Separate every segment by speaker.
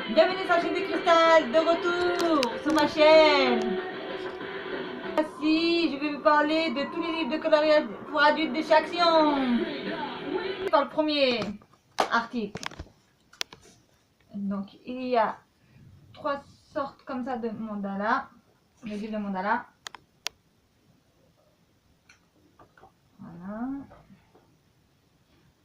Speaker 1: Bienvenue sur la chaîne des Cristal, de retour sur ma chaîne. Voici, je vais vous parler de tous les livres de coloriage pour adultes de chez Action. Par le premier article. Donc il y a 3 sortes comme ça de mandala, les livres de mandala. Voilà.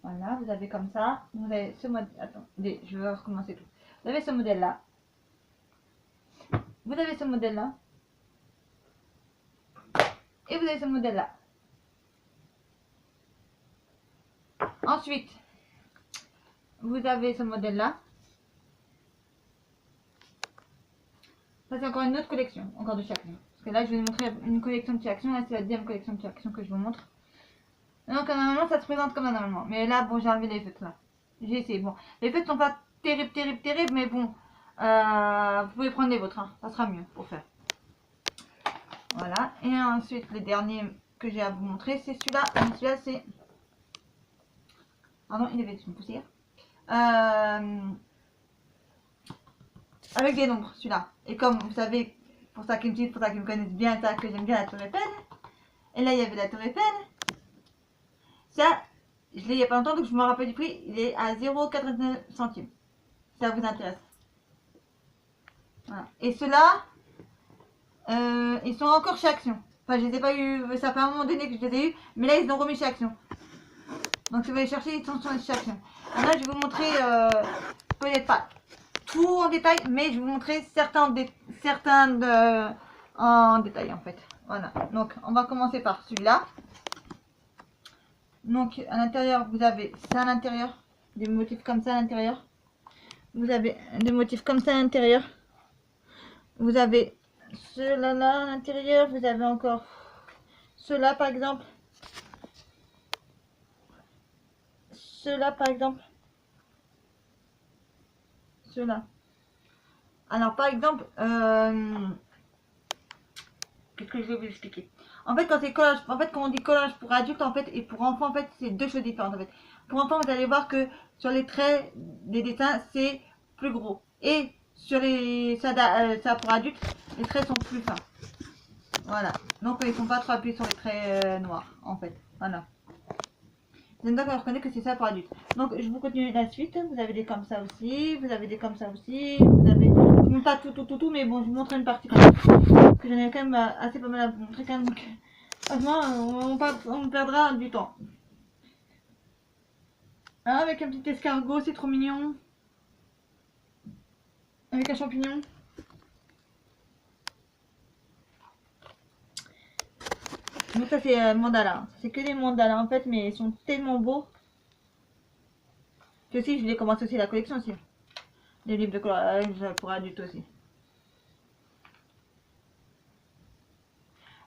Speaker 1: Voilà, vous avez comme ça. Vous avez ce modèle. Attendez, je vais recommencer tout. Vous avez ce modèle là. Vous avez ce modèle là. Et vous avez ce modèle là. Ensuite, vous avez ce modèle là. Ça c'est encore une autre collection, encore de chez Action. Parce que là je vais vous montrer une collection de chez Action. Là c'est la deuxième collection de chez Action que je vous montre. Donc normalement ça se présente comme ça normalement. Mais là bon, j'ai enlevé les feutres là. J'ai essayé. Bon, les feutres sont pas terribles, mais bon, vous pouvez prendre les vôtres, hein. Ça sera mieux pour faire. Voilà. Et ensuite le dernier que j'ai à vous montrer c'est celui-là. Celui-là c'est... Pardon, il avait une poussière. Avec des nombres, celui-là. Et comme vous savez, pour ça qui me connaissent bien, ça que j'aime bien la Tour Eiffel. Et là il y avait la Tour Eiffel. Ça, je l'ai il n'y a pas longtemps, donc je me rappelle du prix. Il est à 0,89 centimes. Si ça vous intéresse. Voilà. Et ceux-là, ils sont encore chez Action. Enfin, je les ai pas eu, ça fait un moment donné que je les ai eu, mais là ils ont remis chez Action. Donc si vous allez chercher, ils sont chez Action. Alors là, je vais vous montrer, peut-être pas tout en détail, mais je vais vous montrer certains en détail en fait. Voilà. Donc on va commencer par celui-là. Donc à l'intérieur, vous avez ça à l'intérieur, des motifs comme ça à l'intérieur. Vous avez des motifs comme ça à l'intérieur. Vous avez ceux-là là à l'intérieur. Vous avez encore ceux-là par exemple. Ceux-là par exemple. Ceux-là. Alors par exemple, qu'est-ce que je vais vous expliquer? En fait, quand c'est collage, en fait, quand on dit collage pour adultes, en fait, et pour enfants, en fait, c'est deux choses différentes. En fait, pour enfants, vous allez voir que sur les traits des dessins, c'est plus gros, et sur les ça pour adultes, les traits sont plus fins. Voilà. Donc ils sont pas trop appuyés sur les traits noirs, en fait. Voilà. Donc on reconnaît que c'est ça pour adultes. Donc je vous continue la suite. Vous avez des comme ça aussi, vous avez des comme ça aussi, vous avez pas tout, mais bon, je vous montre une partie quand même. Que j'en ai quand même assez pas mal à vous montrer quand même. Donc, franchement, on perdra du temps. Ah, avec un petit escargot, c'est trop mignon. Avec un champignon. Donc ça c'est mandala. C'est que des mandalas en fait, mais ils sont tellement beaux. Que aussi, je l'ai commencé aussi la collection aussi. Les livres de coloriage pour adultes aussi.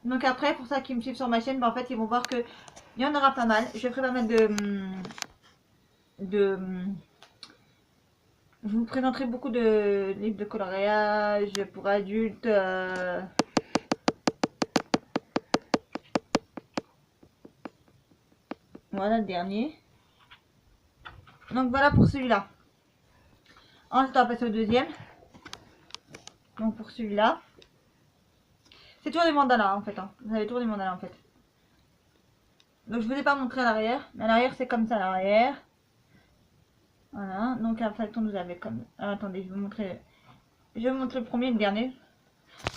Speaker 1: Donc après, pour ça qui me suivent sur ma chaîne, bah, en fait, ils vont voir que il y en aura pas mal. Je ferai pas mal je vous présenterai beaucoup de livres de coloriage pour adultes. Voilà le dernier. Donc voilà pour celui-là. Ensuite, on va passer au deuxième. Donc pour celui-là. C'est toujours des mandalas en fait. Hein. Vous avez toujours des mandalas en fait. Donc je ne vous ai pas montré à l'arrière. Mais à l'arrière, c'est comme ça à l'arrière. Voilà. Donc en fait, vous avez comme... Alors, attendez, je vais vous montrer. Je vais vous montrer le premier et le dernier.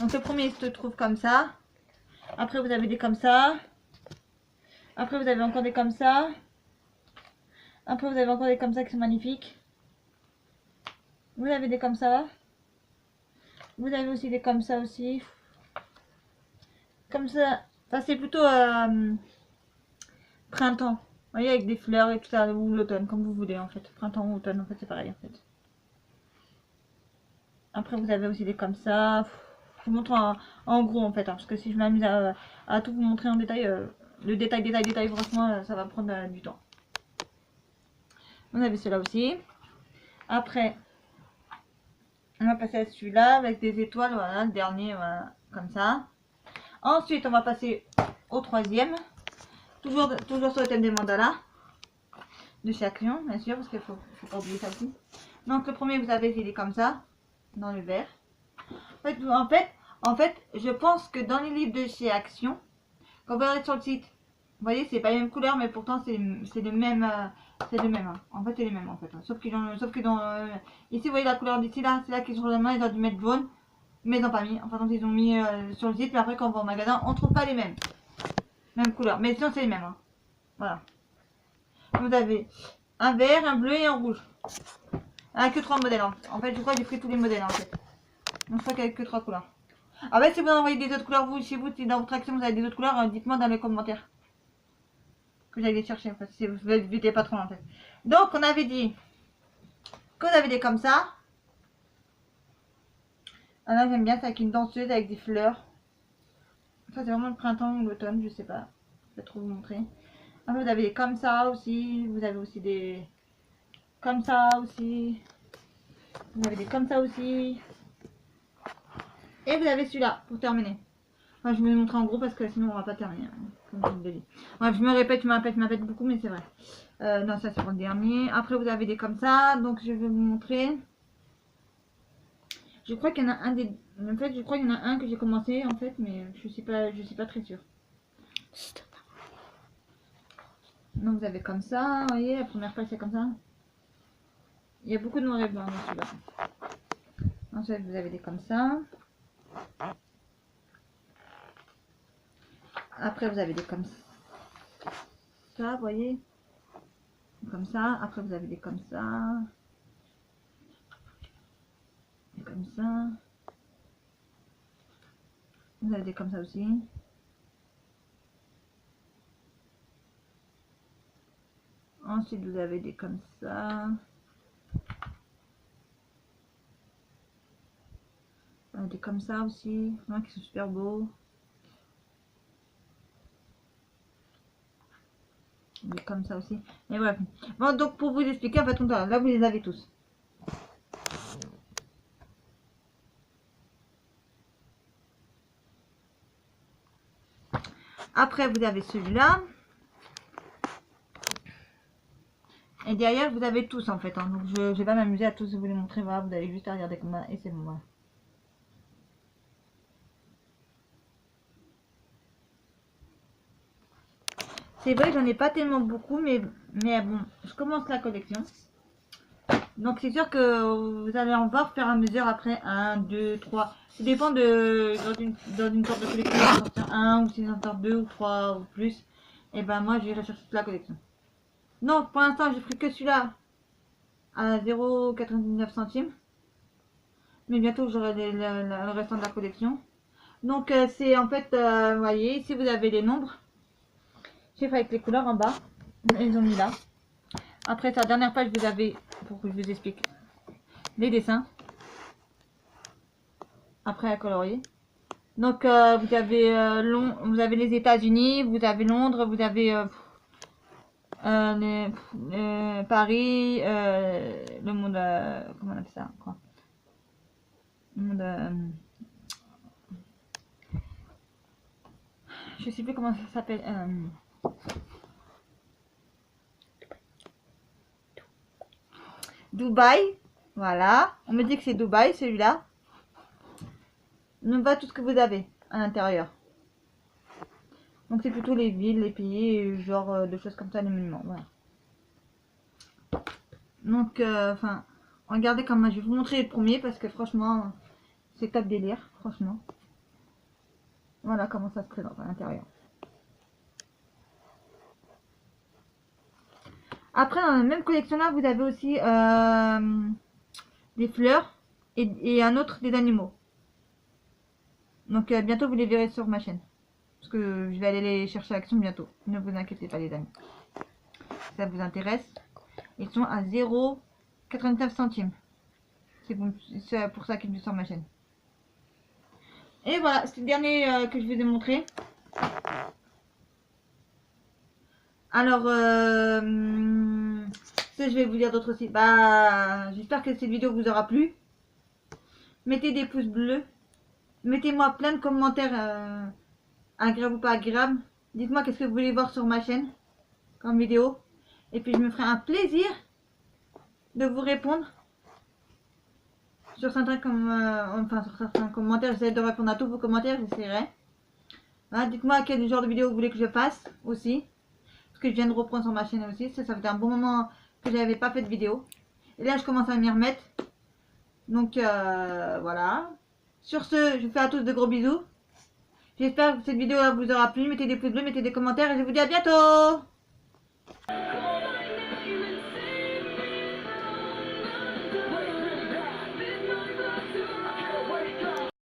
Speaker 1: Donc le premier il se trouve comme ça. Après vous avez des comme ça. Après vous avez encore des comme ça. Après vous avez encore des comme ça qui sont magnifiques. Vous avez des comme ça. Vous avez aussi des comme ça aussi. Comme ça. Ça c'est plutôt printemps. Vous voyez, avec des fleurs et tout ça. Ou l'automne, comme vous voulez en fait. Printemps ou automne, en fait c'est pareil en fait. Après vous avez aussi des comme ça. Je vous montre en gros en fait. Hein, parce que si je m'amuse à tout vous montrer en détail, le détail, franchement, ça va prendre du temps. Vous avez cela aussi. Après, on va passer à celui-là avec des étoiles. Voilà, le dernier, voilà, comme ça. Ensuite, on va passer au troisième. Toujours sur le thème des mandalas. de chez Action, bien sûr, parce qu'il faut pas oublier ça aussi. Donc le premier, vous avez, il est comme ça, dans le vert. En fait, je pense que dans les livres de chez Action, quand vous regardez sur le site, vous voyez, c'est pas les mêmes couleurs, mais pourtant c'est le même, c'est le même. Hein. En fait, c'est les mêmes en fait. Hein. Sauf que dans, ici, vous voyez la couleur d'ici là, c'est là qu'ils sont sur la main, ils ont dû mettre jaune, mais ils n'ont pas mis. Enfin, donc ils ont mis sur le site, mais après quand on va au magasin, on trouve pas les mêmes couleurs, mais sinon c'est les mêmes. Hein. Voilà. Vous avez un vert, un bleu et un rouge. Que 3 modèles. En fait, je crois que j'ai pris tous les modèles en fait. Donc je crois qu'il n'y a que 3 couleurs. En fait, si vous en envoyez des autres couleurs, vous, chez vous, si dans votre action vous avez des autres couleurs, dites-moi dans les commentaires. Que j'allais les chercher en fait, si vous évitez pas trop en fait. Donc on avait dit que vous avez des comme ça. Alors j'aime bien, c'est avec une danseuse, avec des fleurs. Ça c'est vraiment le printemps ou l'automne, je sais pas. Je vais trop vous montrer. Après vous avez des comme ça aussi, vous avez aussi des comme ça aussi. Vous avez des comme ça aussi. Et vous avez celui-là pour terminer. Enfin, je vais vous montrer en gros parce que sinon on va pas terminer. Comme je vous l'ai dit. Bref, je me répète beaucoup, mais c'est vrai. Non, ça c'est pour le dernier. Après vous avez des comme ça. Donc je vais vous montrer. Je crois qu'il y en a un des. En fait, je crois qu'il y en a un que j'ai commencé en fait, mais je suis pas très sûre. Donc vous avez comme ça, vous voyez, la première page c'est comme ça. Il y a beaucoup de noir et blanc dans celui-là. Ensuite vous avez des comme ça. Après vous avez des comme ça, vous voyez. Comme ça. Après vous avez des comme ça. Des comme ça. Vous avez des comme ça aussi. Ensuite vous avez des comme ça. Des comme ça aussi, hein, qui sont super beaux. Des comme ça aussi. Et bref. Bon, donc pour vous expliquer, en fait, là vous les avez tous. Après vous avez celui-là. Et derrière vous avez tous en fait. Hein. Donc je vais pas m'amuser à tous vous les montrer. Voilà, vous avez juste à regarder comme ça et c'est bon. Voilà. C'est vrai que j'en ai pas tellement beaucoup, mais bon, je commence la collection. Donc c'est sûr que vous allez en voir faire à mesure après 1, 2, 3. Ça dépend de dans une sorte de collection, il va sortir 1 ou s'il en sort 2 ou 3 ou plus. Et ben moi je vais rechercher toute la collection. Donc pour l'instant j'ai pris que celui-là à 0,99 centimes. Mais bientôt j'aurai le restant de la collection. Donc c'est en fait, vous voyez, ici vous avez les nombres. J'ai fait avec les couleurs en bas. Ils ont mis là. Après sa dernière page, vous avez, pour que je vous explique, les dessins. Après à colorier. Donc vous avez vous avez les États-Unis, vous avez Londres, vous avez Paris, le monde, comment on appelle ça, quoi. Le monde, je sais plus comment ça s'appelle. Dubaï, voilà. On me dit que c'est Dubaï, celui-là. Ne pas tout ce que vous avez à l'intérieur. Donc c'est plutôt les villes, les pays, genre de choses comme ça, les monuments. Voilà. Donc, enfin, regardez comme je vais vous montrer le premier parce que franchement, c'est top délire, franchement. Voilà comment ça se présente à l'intérieur. Après, dans la même collection là, vous avez aussi des fleurs et un autre des animaux. Donc bientôt vous les verrez sur ma chaîne. Parce que je vais aller les chercher à Action bientôt. Ne vous inquiétez pas les amis. Si ça vous intéresse. Ils sont à 0,89 centimes. C'est pour ça qu'ils sont sur ma chaîne. Et voilà, c'est le dernier que je vous ai montré. Alors, ça je vais vous dire d'autres aussi. Bah, j'espère que cette vidéo vous aura plu. Mettez des pouces bleus. Mettez-moi plein de commentaires agréables ou pas agréables. Dites-moi qu'est-ce que vous voulez voir sur ma chaîne comme vidéo. Et puis je me ferai un plaisir de vous répondre sur certains, sur certains commentaires. J'essaie de répondre à tous vos commentaires, j'essaierai. Voilà, dites-moi quel genre de vidéo vous voulez que je fasse aussi. Parce que je viens de reprendre sur ma chaîne aussi. Ça fait un bon moment que je n'avais pas fait de vidéo. Et là, je commence à m'y remettre. Donc, voilà. Sur ce, je vous fais à tous de gros bisous. J'espère que cette vidéo vous aura plu. Mettez des pouces bleus, mettez des commentaires et je vous dis à bientôt.